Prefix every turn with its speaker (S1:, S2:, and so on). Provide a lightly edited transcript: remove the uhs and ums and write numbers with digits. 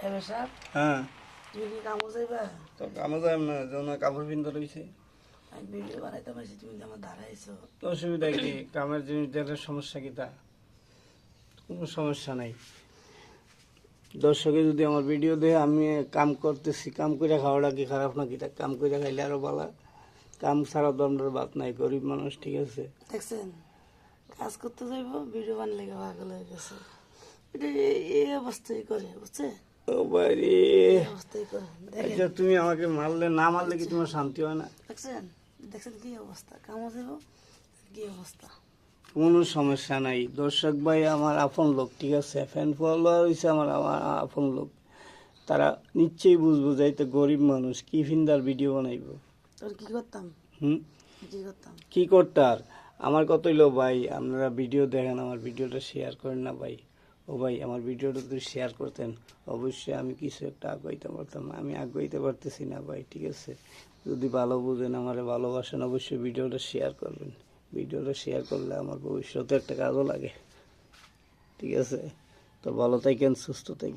S1: এবার সাহেব
S2: হ্যাঁ
S1: তুমি কি কামো যাইবা?
S2: তো কামে যাই না যেন কাপড় পিনতে রয়েছে
S1: আমি ভিডিও বানাইতে পারছি, তুমি তো আমার দাঁড়াইছো।
S2: অসুবিধা কি কামের জিনিস দেখলে সমস্যা কি তা কোনো সমস্যা নাই দর্শকে যদি আমার ভিডিও দেখে আমি কাম করতেছি কাম করে খাওয়াটা কি খারাপ নাকি তা কাম করে খাইলে আরো ভালো কাম ছাড়া দণ্ডের বাদ নাই গরিব মানুষ ঠিক আছে
S1: দেখছেন কাজ করতে যাইবো ভিডিও বানালে পাগল হয়ে গেছে। এটা এই অবস্থায় করে বুঝছে,
S2: ও বাইরে
S1: এই অবস্থায় করে দেখেন।
S2: আচ্ছা তুমি আমাকে মারলে না মারলে কি তোমার শান্তি হয় না
S1: দেখছেন দেখছেন কি অবস্থা, কামো যাইবো কি অবস্থা।
S2: কোনো সমস্যা নাই দর্শক ভাই আমার আপন লোক ঠিক আছে ফ্যান ফলোয়ার হয়েছে আমার আমার আপন লোক তারা নিশ্চয়ই বুঝবো যাইতে গরিব মানুষ কি ফিন্দার ভিডিও বানাইব
S1: তোর কি করতাম,
S2: হুম
S1: কি করতাম।
S2: কি করতে আর আমার কত হইলো ভাই আপনারা ভিডিও দেখেন আমার ভিডিওটা শেয়ার করেন না ভাই ও ভাই আমার ভিডিওটা যদি শেয়ার করতেন অবশ্যই আমি কিছু একটা আগাইতে পারতাম আমি আগাইতে পারতেছি না ভাই ঠিক আছে যদি ভালো বুঝেন আমার ভালোবাসেন অবশ্যই ভিডিওটা শেয়ার করবেন ভিডিওটা শেয়ার করলে আমার ভবিষ্যতে একটা কাজও লাগে ঠিক আছে তো ভালো থাকেন সুস্থ থাকেন